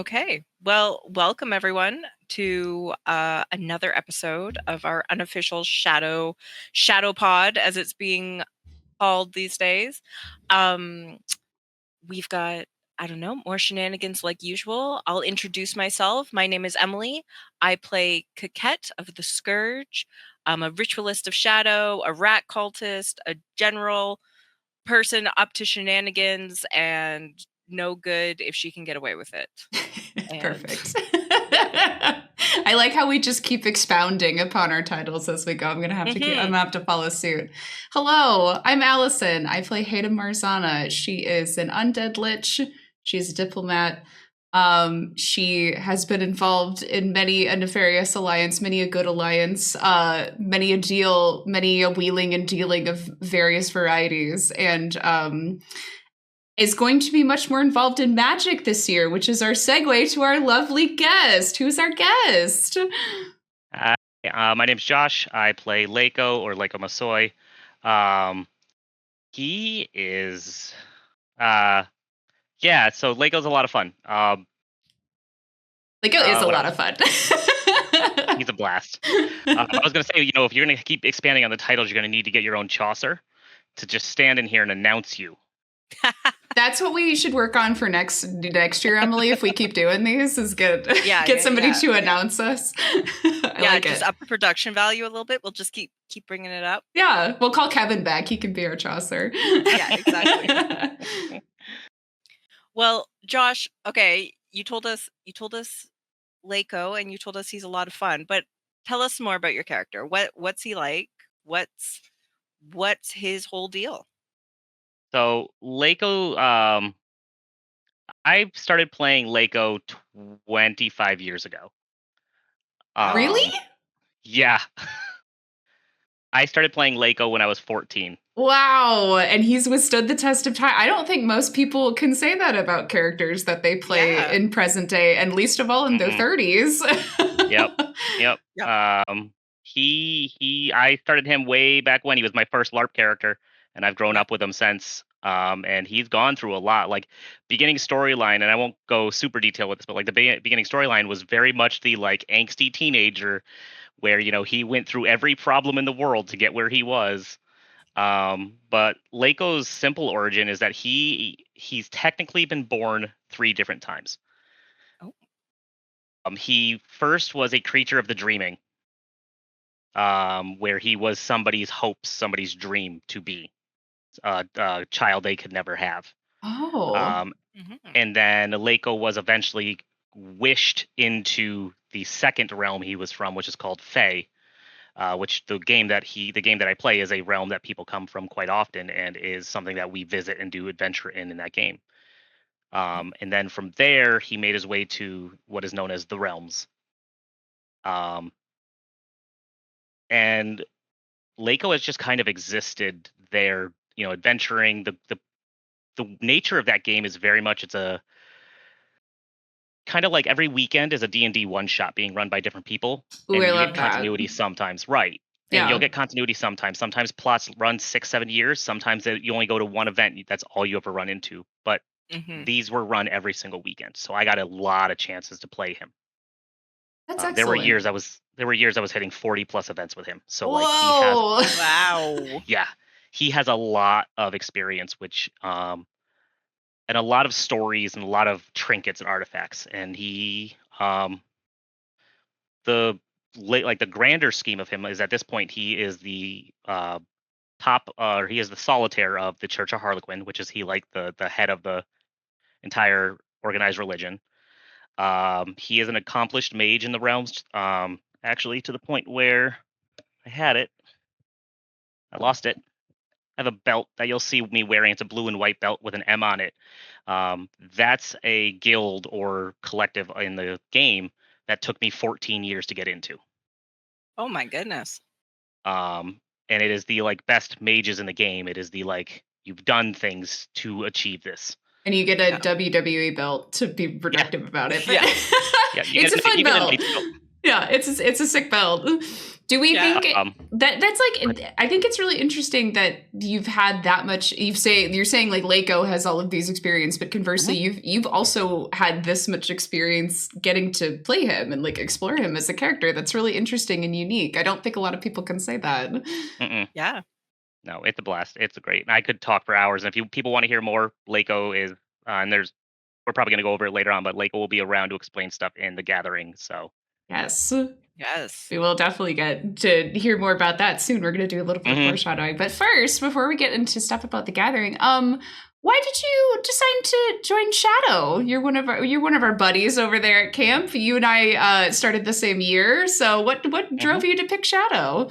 Okay. Well, welcome everyone to another episode of our unofficial shadow pod, as it's being called these days. We've got, I don't know, more shenanigans like usual. I'll introduce myself. My name is Emily. I play Keket of the Scourge. I'm a ritualist of shadow, a rat cultist, a general person up to shenanigans and no good if she can get away with it. Perfect. I like how we just keep expounding upon our titles as we go. I'm gonna have to follow suit. Hello, I'm Allison. I play Hejda Marzana. She is an undead lich. She's a diplomat. She has been involved in many a nefarious alliance, many a good alliance, many a deal, many a wheeling and dealing of various varieties, and is going to be much more involved in magic this year, which is our segue to our lovely guest. Who's our guest? My name's Josh. I play Leiko, or Leiko Masoy. He is, so Leiko's a lot of fun. Leiko is a lot of fun. He's a blast. I was going to say, if you're going to keep expanding on the titles, you're going to need to get your own Chaucer to just stand in here and announce you. That's what we should work on for next year, Emily. If we keep doing these, is get somebody to announce us. Just up the production value a little bit. We'll just keep bringing it up. Yeah, we'll call Kevin back. He can be our Chaucer. Yeah, exactly. Well, Josh, okay, you told us Leiko, and you told us he's a lot of fun. But tell us more about your character. What's he like? What's his whole deal? So Leiko, I started playing Leiko 25 years ago. Really? Yeah. I started playing Leiko when I was 14. Wow, and he's withstood the test of time. I don't think most people can say that about characters that they play in present day, and least of all in their 30s. Yep. I started him way back when. He was my first LARP character, and I've grown up with him since. And he's gone through a lot. Like, beginning storyline, and I won't go super detailed with this, but like the beginning storyline was very much the like angsty teenager where, he went through every problem in the world to get where he was. But Leiko's simple origin is that he's technically been born 3 different times. Oh. He first was a creature of the dreaming, where he was somebody's hope, somebody's dream to be a child they could never have. Oh. And then Leiko was eventually wished into the second realm he was from, which is called Fae. Which the game that I play is a realm that people come from quite often, and is something that we visit and do adventure in that game. And then from there, he made his way to what is known as the realms. And Leiko has just kind of existed there, adventuring. The nature of that game is very much, it's a kind of like every weekend is a D&D one shot being run by different people. Ooh, and I you love get that. continuity sometimes, right? And you'll get continuity sometimes. Sometimes plots run 6-7 years. Sometimes you only go to one event. That's all you ever run into. But these were run every single weekend, so I got a lot of chances to play him. That's excellent. There were years I was hitting 40+ events with him. So like, whoa! Wow. Yeah, he has a lot of experience, which and a lot of stories and a lot of trinkets and artifacts. And he the grander scheme of him is, at this point, he is the he is the solitaire of the Church of Harlequin, which is the head of the entire organized religion. He is an accomplished mage in the realms, actually, to the point where I lost it. I have a belt that you'll see me wearing. It's a blue and white belt with an M on it. That's a guild or collective in the game that took me 14 years to get into. Oh my goodness. And it is the best mages in the game. It is the you've done things to achieve this. And you get a WWE belt to be productive about it. Yeah. It's a fun belt. Yeah, it's a sick build. Do we think that's like? I think it's really interesting that you've had that much. You're saying like Leiko has all of these experience, but conversely, you've also had this much experience getting to play him and like explore him as a character. That's really interesting and unique. I don't think a lot of people can say that. Yeah. No, it's a blast. It's great. And I could talk for hours. And if people want to hear more, Leiko is, and we're probably going to go over it later on, but Leiko will be around to explain stuff in the gathering. So Yes. Yes. We will definitely get to hear more about that soon. We're going to do a little bit of foreshadowing. But first, before we get into stuff about the gathering, why did you decide to join Shadow? You're one of our buddies over there at camp. You and I started the same year. So what drove you to pick Shadow?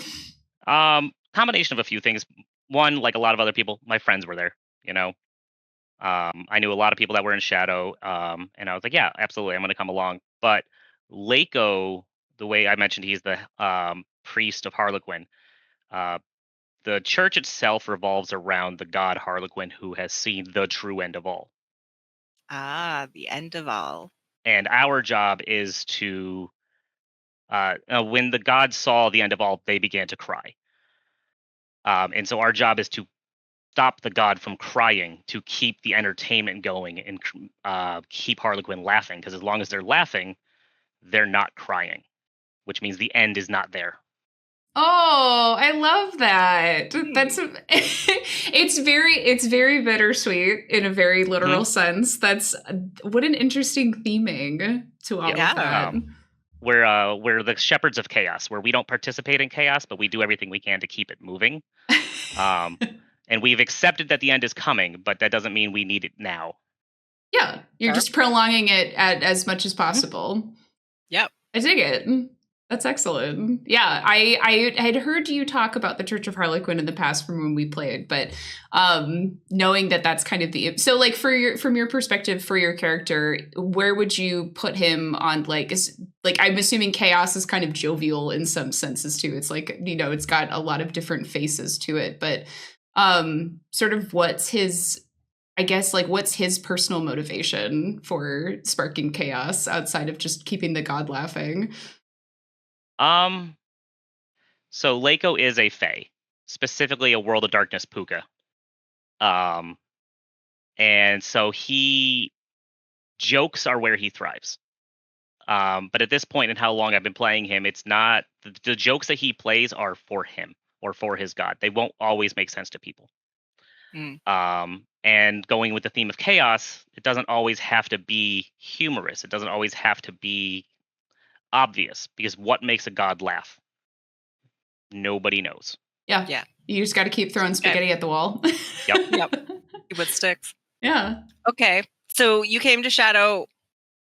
Combination of a few things. One, like a lot of other people, my friends were there, you know. I knew a lot of people that were in Shadow, and I was like, yeah, absolutely, I'm going to come along. But Leiko, the way I mentioned, he's the priest of Harlequin. The church itself revolves around the god Harlequin, who has seen the true end of all. Ah, the end of all. And our job is to, when the gods saw the end of all, they began to cry. And so our job is to stop the god from crying, to keep the entertainment going, and keep Harlequin laughing. Because as long as they're laughing, they're not crying, which means the end is not there. Oh, I love that. That's it's very bittersweet in a very literal sense. That's what an interesting theming to all of that. We're the shepherds of chaos, where we don't participate in chaos, but we do everything we can to keep it moving. And we've accepted that the end is coming, but that doesn't mean we need it now. Yeah, you're just prolonging it as much as possible. Yep. I dig it. That's excellent. Yeah, I had heard you talk about the Church of Harlequin in the past from when we played, but knowing that that's kind of the so like from your perspective for your character, where would you put him on I'm assuming chaos is kind of jovial in some senses too. It's like, you know, it's got a lot of different faces to it, but sort of what's his personal motivation for sparking chaos outside of just keeping the god laughing? So Leiko is a fae, specifically a World of Darkness puka. And so jokes are where he thrives. But at this point in how long I've been playing him, it's not the jokes that he plays are for him or for his god. They won't always make sense to people. And going with the theme of chaos, it doesn't always have to be humorous. It doesn't always have to be obvious, because what makes a god laugh? Nobody knows. Yeah. You just got to keep throwing spaghetti at the wall. Yep. See what sticks. Yeah. Okay. So you came to Shadow,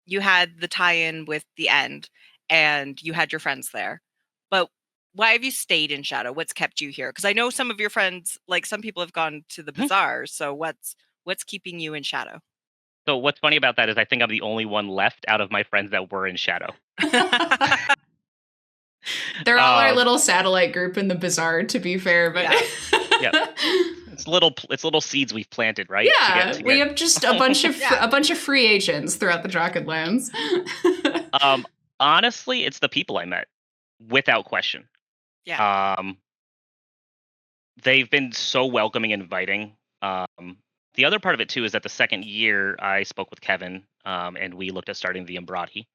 you had the tie-in with the end, and you had your friends there. But why have you stayed in Shadow? What's kept you here? Because I know some of your friends, like some people have gone to the bazaar. So what's keeping you in Shadow? So what's funny about that is I think I'm the only one left out of my friends that were in Shadow. They're all our little satellite group in the bazaar, to be fair, but it's little seeds we've planted, right? Yeah, we have just a bunch of free agents throughout the Drachenlands. Honestly, it's the people I met, without question. Yeah. They've been so welcoming and inviting. The other part of it too is that the second year I spoke with Kevin, and we looked at starting the Embrati.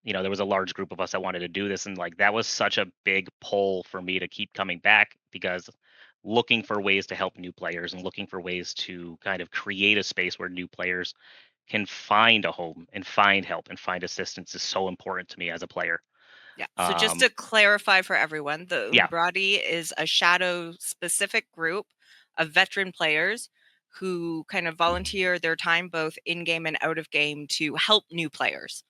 You know, there was a large group of us that wanted to do this, and like that was such a big pull for me to keep coming back, because looking for ways to help new players and looking for ways to kind of create a space where new players can find a home and find help and find assistance is so important to me as a player. Yeah. So just to clarify for everyone, the Umbrati is a Shadow specific group of veteran players who kind of volunteer their time both in game and out of game to help new players.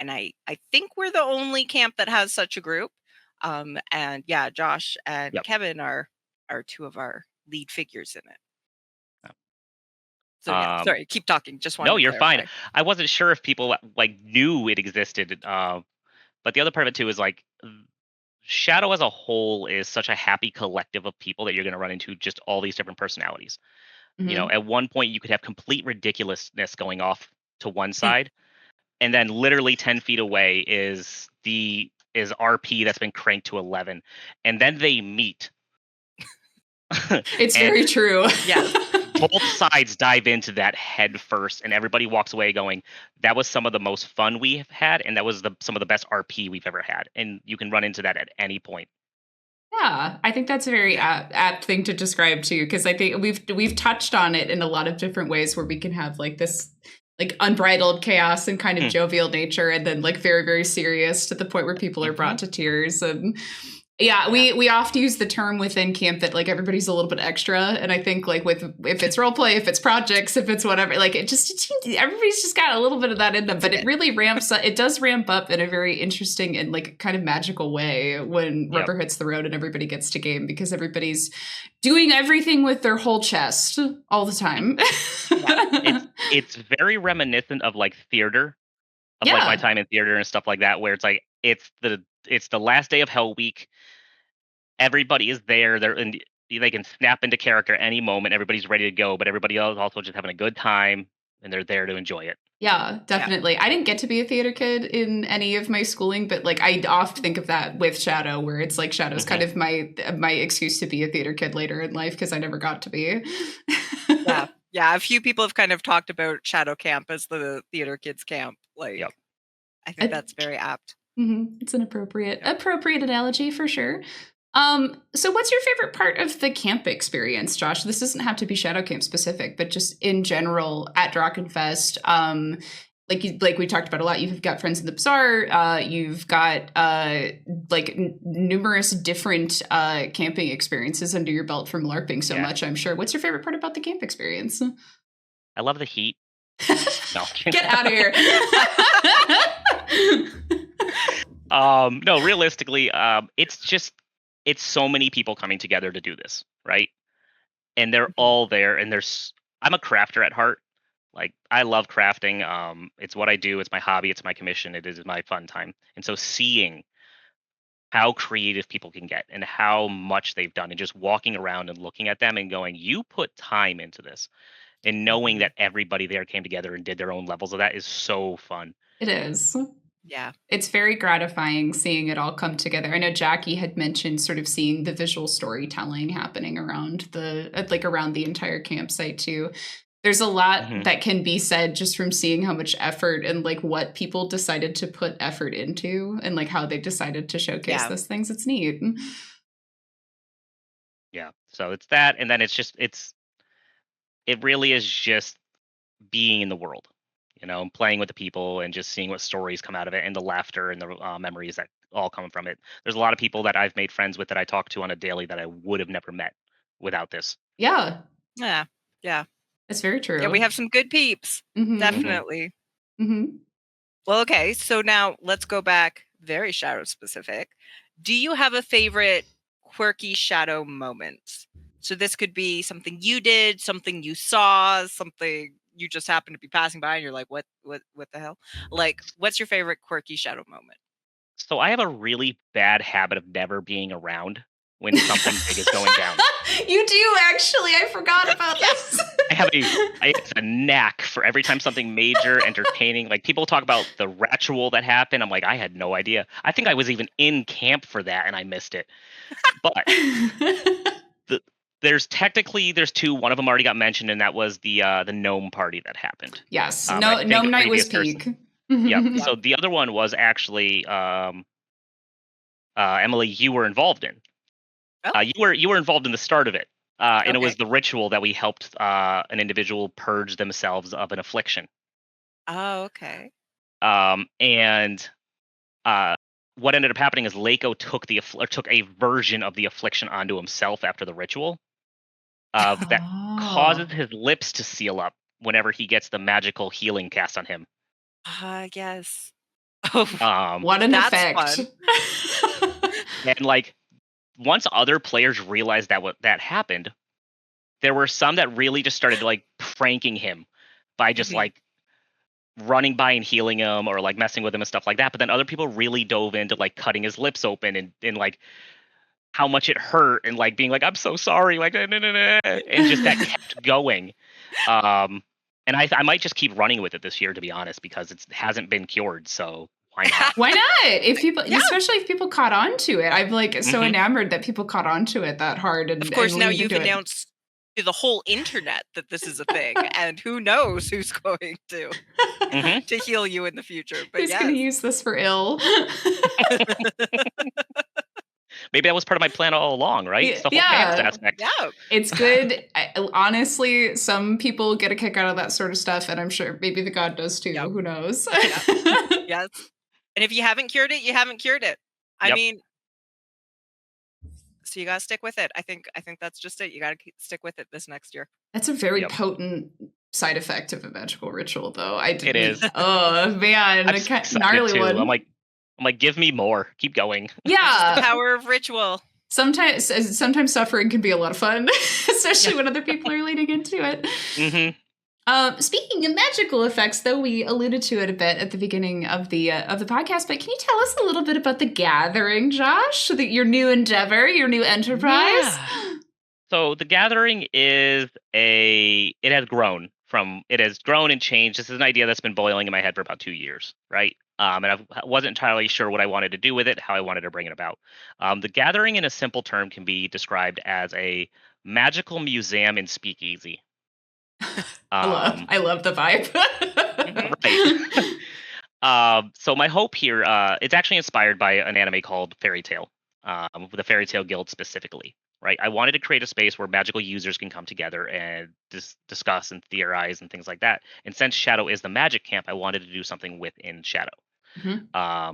And I think we're the only camp that has such a group. And yeah, Josh and Kevin are two of our lead figures in it. So yeah, sorry, keep talking. Just wanted No, to you're clarify. fine. I wasn't sure if people like knew it existed. But the other part of it too is like Shadow as a whole is such a happy collective of people that you're going to run into just all these different personalities. You know, at one point you could have complete ridiculousness going off to one side, and then literally 10 feet away is RP that's been cranked to 11, and then they meet. It's And very true. Yes. both sides dive into that head first, and everybody walks away going, that was some of the most fun we've had, and that was some of the best RP we've ever had. And you can run into that at any point. Yeah, I think that's a very apt thing to describe too, because I think we've touched on it in a lot of different ways where we can have like this like unbridled chaos and kind of jovial nature, and then like very, very serious to the point where people are brought to tears. And we often use the term within camp that like everybody's a little bit extra, and I think like if it's role play, if it's projects, if it's whatever, like everybody's just got a little bit of that in them. But it really ramps up. It does ramp up in a very interesting and like kind of magical way when rubber hits the road and everybody gets to game, because everybody's doing everything with their whole chest all the time. It's very reminiscent of like theater, of like my time in theater and stuff like that, where it's like it's the last day of Hell Week. Everybody is there. They can snap into character any moment. Everybody's ready to go, but everybody else also just having a good time, and they're there to enjoy it. Yeah, definitely. I didn't get to be a theater kid in any of my schooling, but like I often think of that with Shadow, where it's like Shadow's kind of my excuse to be a theater kid later in life, because I never got to be. Yeah. A few people have kind of talked about Shadow Camp as the theater kids camp. Like, I think that's very apt. It's an appropriate analogy for sure. So what's your favorite part of the camp experience, Josh? This doesn't have to be Shadow Camp specific, but just in general at Drachenfest. Like we talked about a lot, you've got Friends in the Bazaar, you've got numerous different camping experiences under your belt from LARPing so much, I'm sure. What's your favorite part about the camp experience? I love the heat. No. Get out of here. No, realistically, it's so many people coming together to do this, right? And they're all there, and I'm a crafter at heart. Like, I love crafting. It's what I do. It's my hobby. It's my commission. It is my fun time. And so seeing how creative people can get and how much they've done, and just walking around and looking at them and going, you put time into this, and knowing that everybody there came together and did their own levels of that is so fun. It is. Yeah. It's very gratifying seeing it all come together. I know Jackie had mentioned sort of seeing the visual storytelling happening around the entire campsite too. There's a lot that can be said just from seeing how much effort and like what people decided to put effort into, and like how they decided to showcase those things. It's neat. Yeah. So it's that, and then it really is just being in the world, playing with the people and just seeing what stories come out of it, and the laughter and the memories that all come from it. There's a lot of people that I've made friends with that I talk to on a daily that I would have never met without this. Yeah. Yeah. That's very true. Yeah, we have some good peeps. Definitely. Well, okay. So now let's go back very Shadow specific. Do you have a favorite quirky Shadow moment? So this could be something you did, something you saw, something you just happened to be passing by and you're like, what the hell? Like, what's your favorite quirky Shadow moment? So I have a really bad habit of never being around when something big is going down. You do, actually. I forgot about this. I have a knack for every time something major, entertaining, like people talk about the ritual that happened. I'm like, I had no idea. I think I was even in camp for that and I missed it. But there's two. One of them already got mentioned, and that was the gnome party that happened. Yes, gnome night was peak. Yep. So the other one was actually Emily, you were involved in. Oh. You were involved in the start of it, and it was the ritual that we helped an individual purge themselves of an affliction. Oh, okay. And what ended up happening is Lako took a version of the affliction onto himself after the ritual. That causes his lips to seal up whenever he gets the magical healing cast on him. Yes. Oh, what an effect! And like, once other players realized that happened, there were some that really just started like pranking him by just like running by and healing him, or like messing with him and stuff like that. But then other people really dove into like cutting his lips open and like how much it hurt, and like being like, I'm so sorry, like, and just that kept going. And I might just keep running with it this year, to be honest, because it hasn't been cured. So why not? Why not? If people, especially if people caught on to it, I'm like so enamored that people caught on to it that hard. And of course, and now leaned you've into it. announced to the whole internet that this is a thing, and who knows who's going to heal you in the future. But Who's going to use this for ill? Maybe that was part of my plan all along, right? It's the whole pants aspect. Yeah, it's good. Honestly, some people get a kick out of that sort of stuff, and I'm sure maybe the god does too. Who knows? Yes. And if you haven't cured it, you haven't cured it. I mean, so you gotta stick with it. I think that's just it. You gotta stick with it this next year. That's a very potent side effect of a magical ritual, though. It is. Oh man, a gnarly one. I'm like, give me more. Keep going. Yeah, the power of ritual. Sometimes suffering can be a lot of fun, especially when other people are leaning into it. Speaking of magical effects, though, we alluded to it a bit at the beginning of the podcast, but can you tell us a little bit about the Gathering, Josh? Your new endeavor, your new enterprise? Yeah. So the Gathering it has grown and changed. This is an idea that's been boiling in my head for about 2 years, right? And I wasn't entirely sure what I wanted to do with it, how I wanted to bring it about. The Gathering, in a simple term, can be described as a magical museum in Speakeasy. I love the vibe. Right. So my hope here, it's actually inspired by an anime called Fairy Tail, the Fairy Tail Guild specifically. Right, I wanted to create a space where magical users can come together and discuss and theorize and things like that. And since Shadow is the magic camp, I wanted to do something within Shadow. I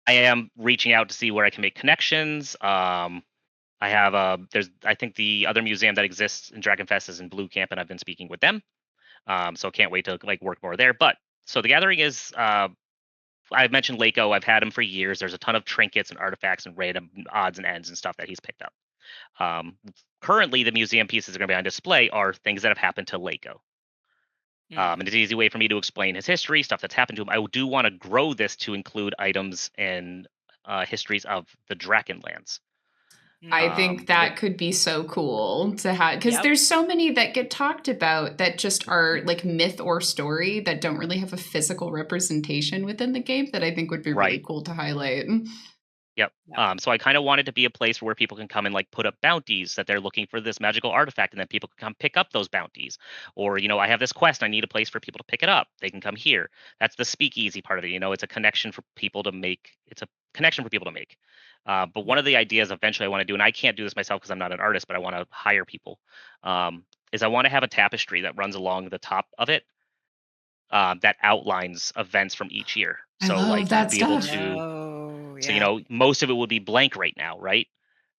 am reaching out to see where I can make connections. I think the other museum that exists in Drachenfest is in Blue Camp, and I've been speaking with them. So can't wait to work more there. But so the Gathering is. I've mentioned Lako. I've had him for years. There's a ton of trinkets and artifacts and random odds and ends and stuff that he's picked up. Currently, the museum pieces that are going to be on display are things that have happened to Lako. And it's an easy way for me to explain his history, stuff that's happened to him. I do want to grow this to include items and histories of the Drakenlands. I think that could be so cool to have, because there's so many that get talked about that just are like myth or story that don't really have a physical representation within the game that I think would be really cool to highlight. Yep. So I kind of wanted to be a place where people can come and put up bounties that they're looking for this magical artifact, and then people can come pick up those bounties. Or, I have this quest, I need a place for people to pick it up. They can come here. That's the speakeasy part of it. It's a connection for people to make. But one of the ideas eventually I want to do, and I can't do this myself because I'm not an artist, but I want to hire people, is I want to have a tapestry that runs along the top of it that outlines events from each year. So you'd be able to. So, most of it would be blank right now, right?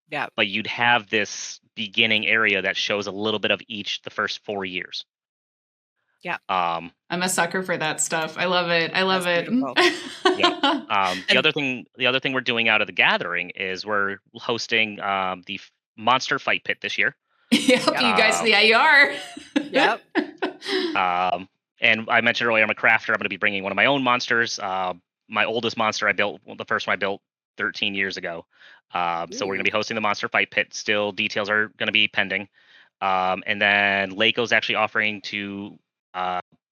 Yeah. But you'd have this beginning area that shows a little bit of the first 4 years. Yeah. I'm a sucker for that stuff. I love it. The other thing we're doing out of the Gathering is we're hosting the Monster Fight Pit this year. Yep, you guys, you are. Yep. And I mentioned earlier, I'm a crafter. I'm going to be bringing one of my own monsters. My oldest monster I built, the first one I built 13 years ago. So we're going to be hosting the Monster Fight Pit. Still, details are going to be pending. And then Lako's actually offering to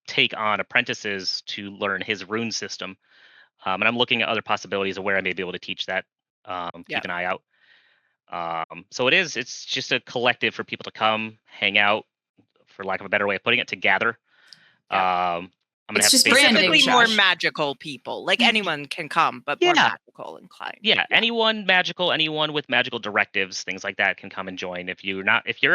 take on apprentices to learn his rune system. And I'm looking at other possibilities of where I may be able to teach that. Keep an eye out. So it's just a collective for people to come, hang out, for lack of a better way of putting it, to gather. I'm gonna It's have just branding, specifically more magical people. Anyone can come, but more magical inclined. Yeah, anyone magical, anyone with magical directives, things like that can come and join. If you're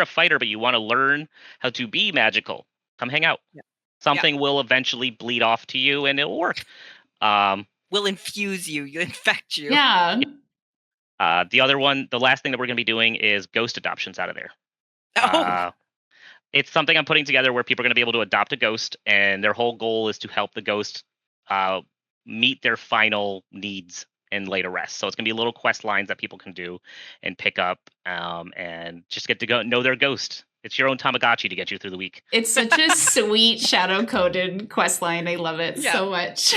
a fighter but you want to learn how to be magical, come hang out. Yeah. Something will eventually bleed off to you, and it'll work. Will infuse you, infect you. Yeah. The last thing that we're going to be doing is ghost adoptions out of there. It's something I'm putting together where people are going to be able to adopt a ghost, and their whole goal is to help the ghost meet their final needs and lay to rest. So it's going to be little quest lines that people can do and pick up, and just get to go know their ghost. It's your own Tamagotchi to get you through the week. It's such a sweet shadow-coded quest line. I love it so much.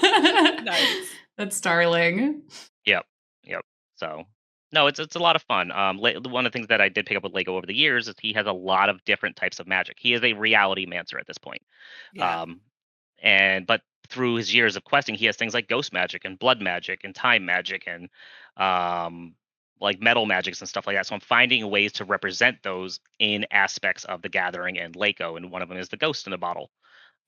Nice. That's darling. Yep. So No, it's a lot of fun. One of the things that I did pick up with Lego over the years is he has a lot of different types of magic. He is a reality mancer at this point. Yeah. Um, but through his years of questing, he has things like ghost magic and blood magic and time magic and um, like metal magics and stuff like that. So I'm finding ways to represent those in aspects of the Gathering and Lego, and one of them is the ghost in a bottle.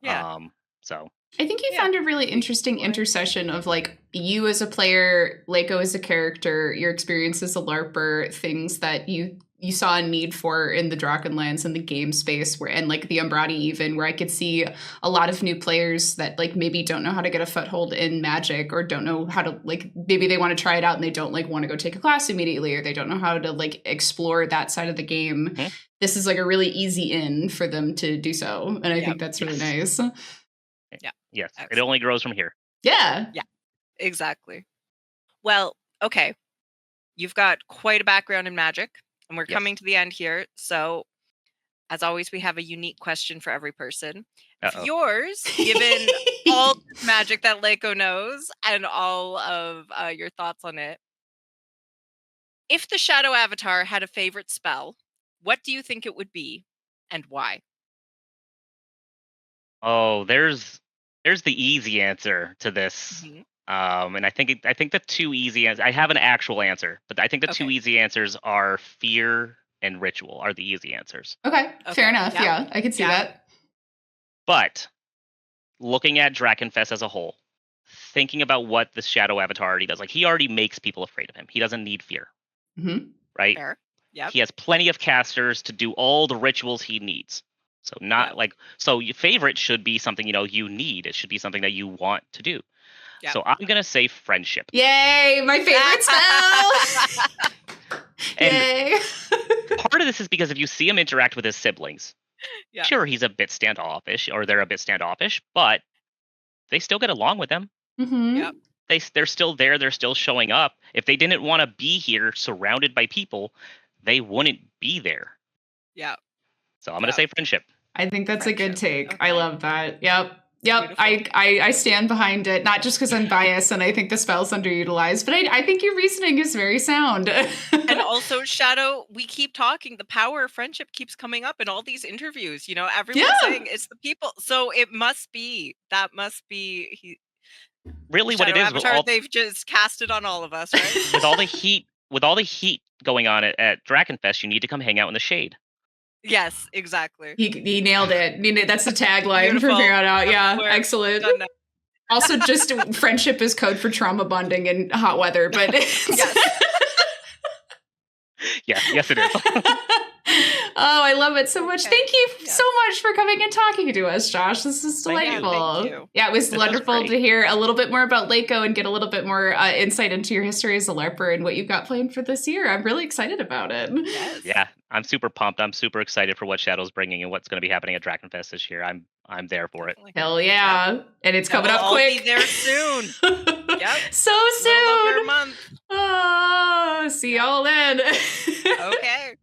Yeah. So I think you Yeah. found a really interesting intercession of like you as a player, Lego as a character, your experience as a LARPer, things that you saw a need for in the Drachenlands and the game space where and like the Umbrati even, where I could see a lot of new players that like maybe don't know how to get a foothold in Magic or don't know how to like maybe they want to try it out and they don't like want to go take a class immediately or they don't know how to like explore that side of the game. Mhm. This is like a really easy in for them to do so. And I think that's really nice. Yeah. Yes, it Excellent. only grows from here. Yeah. Yeah. Exactly. Well, okay. You've got quite a background in magic, and we're Yes. coming to the end here. So, as always, we have a unique question for every person. Uh-oh. Yours, given all the magic that Lego knows and all of your thoughts on it, if the shadow avatar had a favorite spell, what do you think it would be, and why? Oh, there's the easy answer to this. Mhm. And I think the two easy answers. I have an actual answer, but I think the two Okay. easy answers are fear and ritual are the easy answers. Okay, Okay, fair enough. yeah. Yeah, I can see Yeah. that. But looking at Drachenfest as a whole, thinking about what the shadow avatar already does, like he already makes people afraid of him. He doesn't need fear, Hmm. right? Fair. Yep. He has plenty of casters to do all the rituals he needs. So not Yep. like so your favorite should be something you need. It should be something that you want to do. Yep. So I'm gonna say friendship. Yay, my favorite spell! And Yay! part of this is because if you see him interact with his siblings, Yeah. sure he's a bit standoffish, or they're a bit standoffish, but they still get along with him. Mm-hmm. Yep. They're still there. They're still showing up. If they didn't want to be here, surrounded by people, they wouldn't be there. Yeah. So I'm gonna say friendship. I think that's a good Friendship. take. I Okay. love that. Yep. Beautiful. I stand behind it, not just because I'm biased and I think the spell's underutilized, but I think your reasoning is very sound. And also, Shadow, we keep talking. The power of friendship keeps coming up in all these interviews. You know, everyone's saying it's the people. So it must be. That must be. Really, what it Shadow is with Avatar, all they've just cast it on all of us, right? with all the heat going on at Drachenfest, you need to come hang out in the shade. Yes, exactly. He nailed it. That's the tagline from Beautiful. here on out. Yeah, We're excellent. done now. Also, just friendship is code for trauma bonding in hot weather, but Yes. Yes, it is. Oh, I love it so much. Okay. Thank you Yes. so much for coming and talking to us, Josh. This is Thank you. delightful. Thank you. Yeah, it was This was wonderful great. to hear a little bit more about Lako and get a little bit more insight into your history as a LARPer and what you've got planned for this year. I'm really excited about it. Yes. Yeah, I'm super pumped. I'm super excited for what Shadow's bringing and what's going to be happening at Drachenfest this year. I'm there for it. Definitely. Hell yeah. And it's coming we'll up all quick. be there soon. Yep. So A little over a soon. month. Oh, see y'all then. Okay.